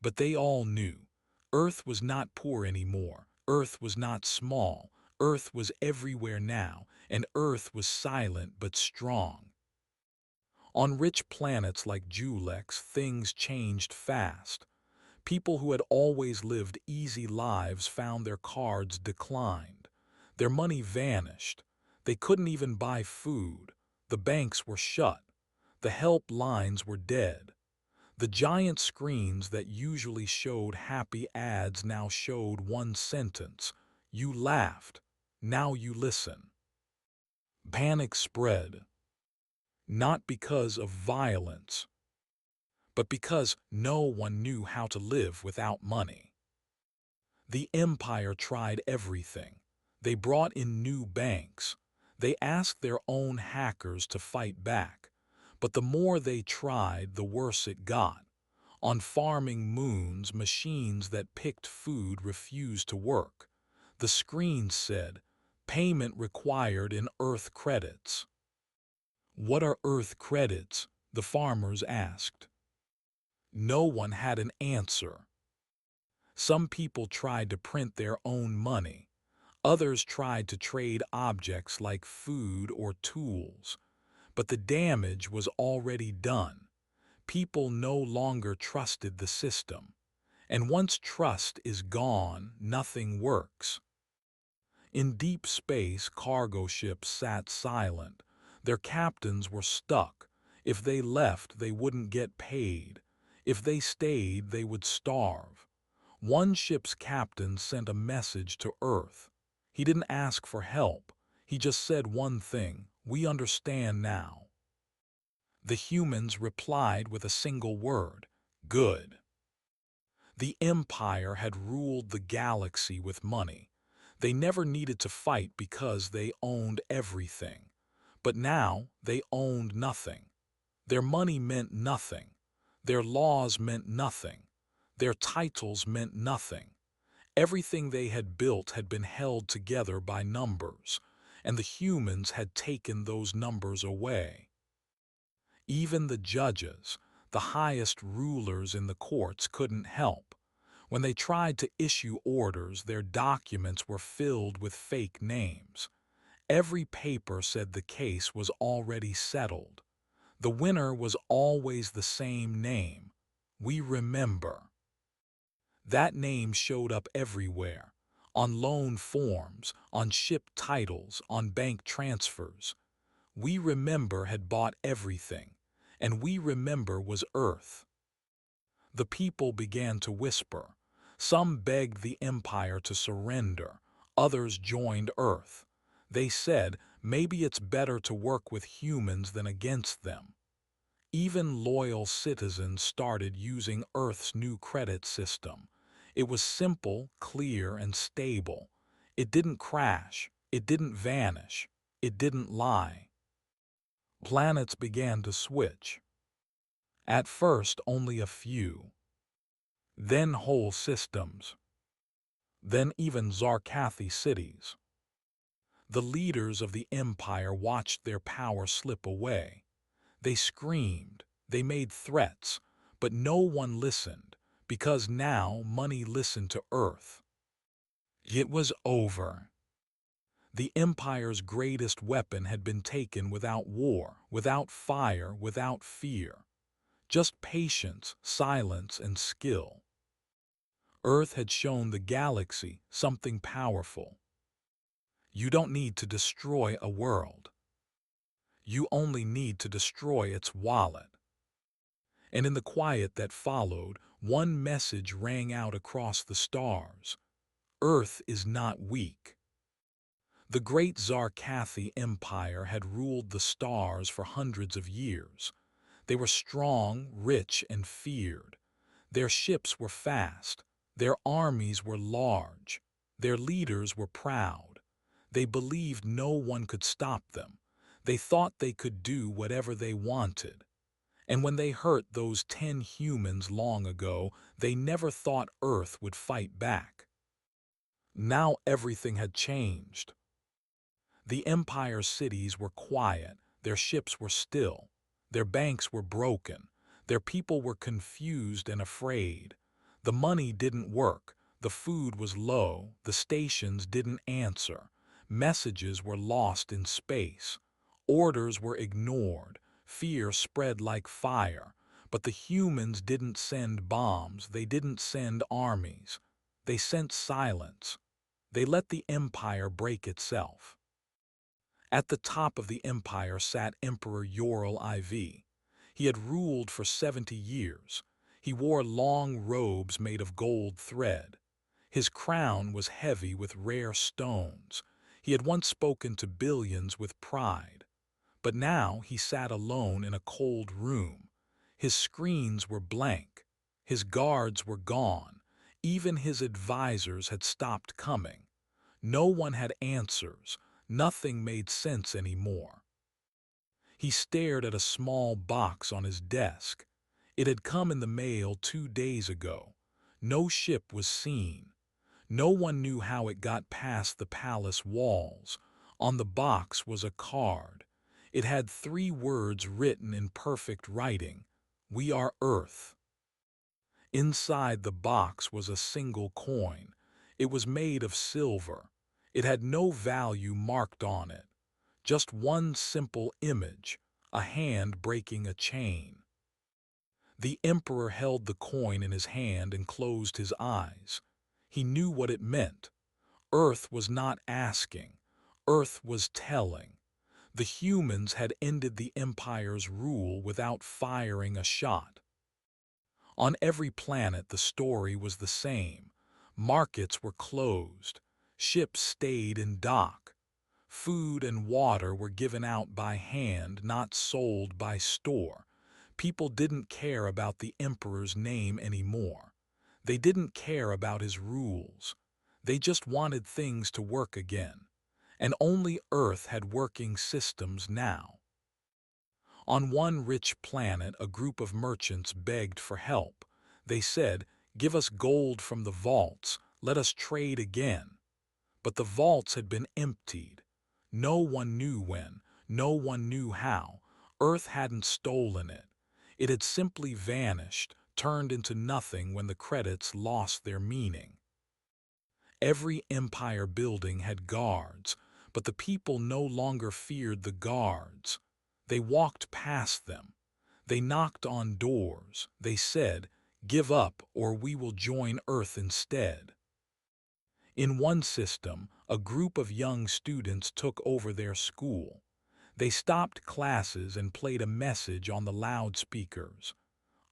But they all knew. Earth was not poor anymore. Earth was not small. Earth was everywhere now, and Earth was silent but strong. On rich planets like Julex, things changed fast. People who had always lived easy lives found their cards declined. Their money vanished. They couldn't even buy food. The banks were shut. The help lines were dead. The giant screens that usually showed happy ads now showed one sentence: "You laughed. Now you listen." Panic spread, not because of violence, but because no one knew how to live without money. The empire tried everything. They brought in new banks. They asked their own hackers to fight back. But the more they tried, the worse it got. On farming moons, machines that picked food refused to work. The screens said, "Payment required in Earth credits." "What are Earth credits?" the farmers asked. No one had an answer. Some people tried to print their own money. Others tried to trade objects like food or tools. But the damage was already done. People no longer trusted the system. And once trust is gone, nothing works. In deep space, cargo ships sat silent. Their captains were stuck. If they left, they wouldn't get paid. If they stayed, they would starve. One ship's captain sent a message to Earth. He didn't ask for help. He just said one thing: "We understand now." The humans replied with a single word: "Good." The Empire had ruled the galaxy with money. They never needed to fight because they owned everything. But now they owned nothing. Their money meant nothing. Their laws meant nothing. Their titles meant nothing. Everything they had built had been held together by numbers, and the humans had taken those numbers away. Even the judges, the highest rulers in the courts, couldn't help. When they tried to issue orders, their documents were filled with fake names. Every paper said the case was already settled. The winner was always the same name: "We remember." That name showed up everywhere, on loan forms, on ship titles, on bank transfers. We Remember had bought everything, and We Remember was Earth. The people began to whisper. Some begged the Empire to surrender. Others joined Earth. They said, "Maybe it's better to work with humans than against them." Even loyal citizens started using Earth's new credit system. It was simple, clear, and stable. It didn't crash. It didn't vanish. It didn't lie. Planets began to switch. At first, only a few. Then whole systems. Then even Zarkathi cities. The leaders of the Empire watched their power slip away. They screamed, they made threats, but no one listened, because now money listened to Earth. It was over. The Empire's greatest weapon had been taken without war, without fire, without fear. Just patience, silence, and skill. Earth had shown the galaxy something powerful. You don't need to destroy a world. You only need to destroy its wallet. And in the quiet that followed, one message rang out across the stars: Earth is not weak. The great Zarkathi Empire had ruled the stars for hundreds of years. They were strong, rich, and feared. Their ships were fast. Their armies were large. Their leaders were proud. They believed no one could stop them. They thought they could do whatever they wanted. And when they hurt those 10 humans long ago, they never thought Earth would fight back. Now everything had changed. The Empire's cities were quiet, their ships were still, their banks were broken, their people were confused and afraid. The money didn't work, the food was low, the stations didn't answer, messages were lost in space, orders were ignored, fear spread like fire. But the humans didn't send bombs, they didn't send armies. They sent silence. They let the Empire break itself. At the top of the empire sat Emperor Yoral IV. He had ruled for 70 years. He wore long robes made of gold thread. His crown was heavy with rare stones. He had once spoken to billions with pride. But now he sat alone in a cold room. His screens were blank. His guards were gone. Even his advisors had stopped coming. No one had answers. Nothing made sense anymore. He stared at a small box on his desk. It had come in the mail 2 days ago. No ship was seen. No one knew how it got past the palace walls. On the box was a card. It had 3 words written in perfect writing: "We are Earth." Inside the box was a single coin. It was made of silver. It had no value marked on it. Just one simple image, a hand breaking a chain. The emperor held the coin in his hand and closed his eyes. He knew what it meant. Earth was not asking. Earth was telling. The humans had ended the empire's rule without firing a shot. On every planet the story was the same. Markets were closed. Ships stayed in dock. Food and water were given out by hand, not sold by store. People didn't care about the emperor's name anymore. They didn't care about his rules. They just wanted things to work again. And only Earth had working systems now. On one rich planet, a group of merchants begged for help. They said, "Give us gold from the vaults. Let us trade again." But the vaults had been emptied. No one knew when. No one knew how. Earth hadn't stolen it. It had simply vanished, turned into nothing when the credits lost their meaning. Every empire building had guards, but the people no longer feared the guards. They walked past them. They knocked on doors. They said, "Give up or we will join Earth instead." In one system, a group of young students took over their school. They stopped classes and played a message on the loudspeakers.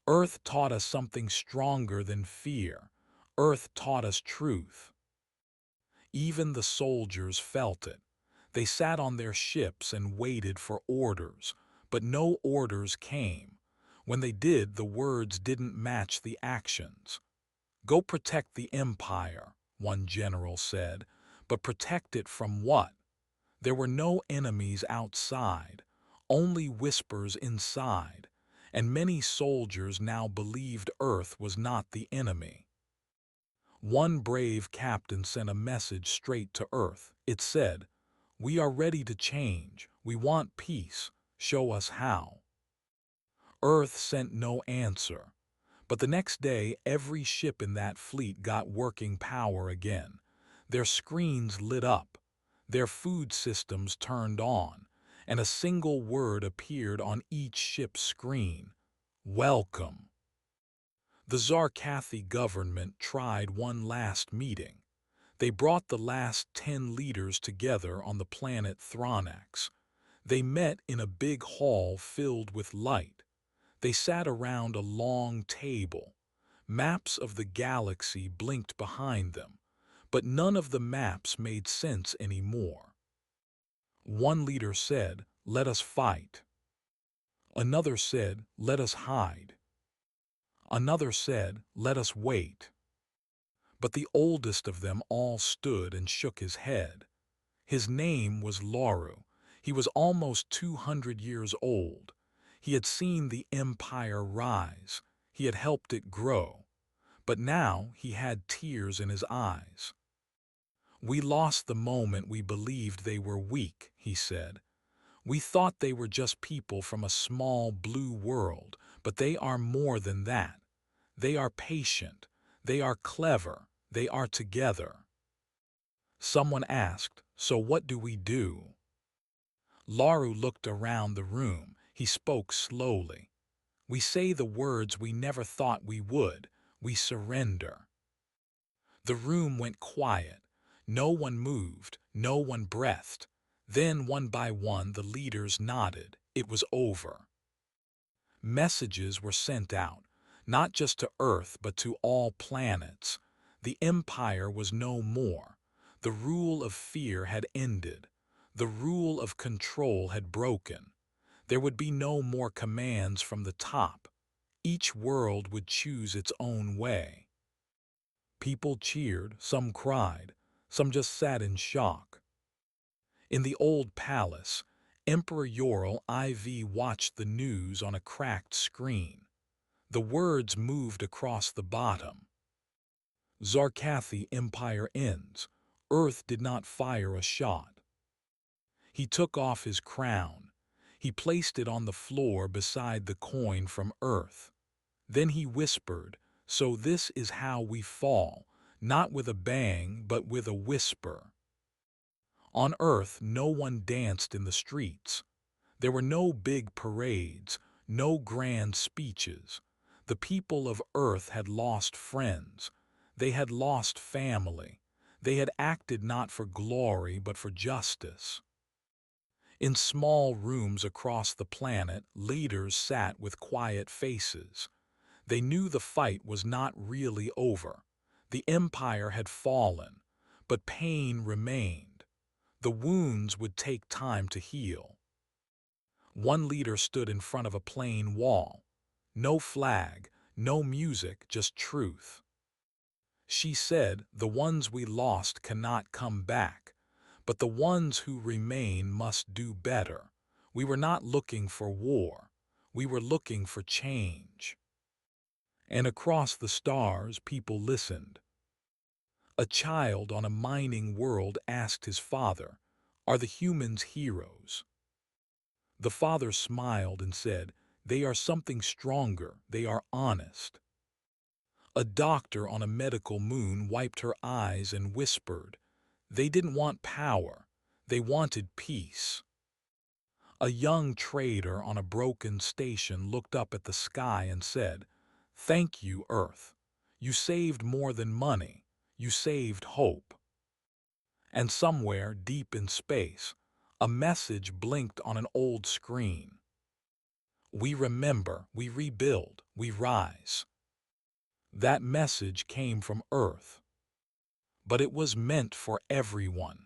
Earth taught us something stronger than fear. Earth taught us truth. Even the soldiers felt it. They sat on their ships and waited for orders, but no orders came. When they did, the words didn't match the actions. "Go protect the empire," one general said, but protect it from what? There were no enemies outside, only whispers inside, and many soldiers now believed Earth was not the enemy. One brave captain sent a message straight to Earth. It said, "We are ready to change. We want peace. Show us how." Earth sent no answer. But the next day, every ship in that fleet got working power again. Their screens lit up. Their food systems turned on. And a single word appeared on each ship's screen: "Welcome." The Zarkathi government tried one last meeting. They brought the last 10 leaders together on the planet Thronax. They met in a big hall filled with light. They sat around a long table. Maps of the galaxy blinked behind them, but none of the maps made sense anymore. One leader said, "Let us fight." Another said, "Let us hide." Another said, "Let us wait." But the oldest of them all stood and shook his head. His name was Lauru. He was almost 200 years old. He had seen the empire rise. He had helped it grow. But now he had tears in his eyes. "We lost the moment we believed they were weak," he said. "We thought they were just people from a small blue world, but they are more than that. They are patient. They are clever. They are together." Someone asked, "So what do we do?" Lauru looked around the room. He spoke slowly. "We say the words we never thought we would. We surrender." The room went quiet. No one moved. No one breathed. Then, one by one, the leaders nodded. It was over. Messages were sent out, not just to Earth but to all planets. The Empire was no more. The rule of fear had ended. The rule of control had broken. There would be no more commands from the top. Each world would choose its own way. People cheered, some cried, some just sat in shock. In the old palace, Emperor Yoral IV watched the news on a cracked screen. The words moved across the bottom. "Zarkathi Empire ends. Earth did not fire a shot." He took off his crown. He placed it on the floor beside the coin from Earth. Then he whispered, "So this is how we fall, not with a bang but with a whisper." On Earth, no one danced in the streets. There were no big parades, no grand speeches. The people of Earth had lost friends. They had lost family. They had acted not for glory but for justice. In small rooms across the planet, leaders sat with quiet faces. They knew the fight was not really over. The empire had fallen, but pain remained. The wounds would take time to heal. One leader stood in front of a plain wall. No flag, no music, just truth. She said, "The ones we lost cannot come back, but the ones who remain must do better. We were not looking for war. We were looking for change." And across the stars, people listened. A child on a mining world asked his father, "Are the humans heroes?" The father smiled and said, "They are something stronger. They are honest." A doctor on a medical moon wiped her eyes and whispered, "They didn't want power. They wanted peace." A young trader on a broken station looked up at the sky and said, "Thank you, Earth. You saved more than money. You saved hope." And somewhere deep in space, a message blinked on an old screen. "We remember, we rebuild, we rise." That message came from Earth. But it was meant for everyone.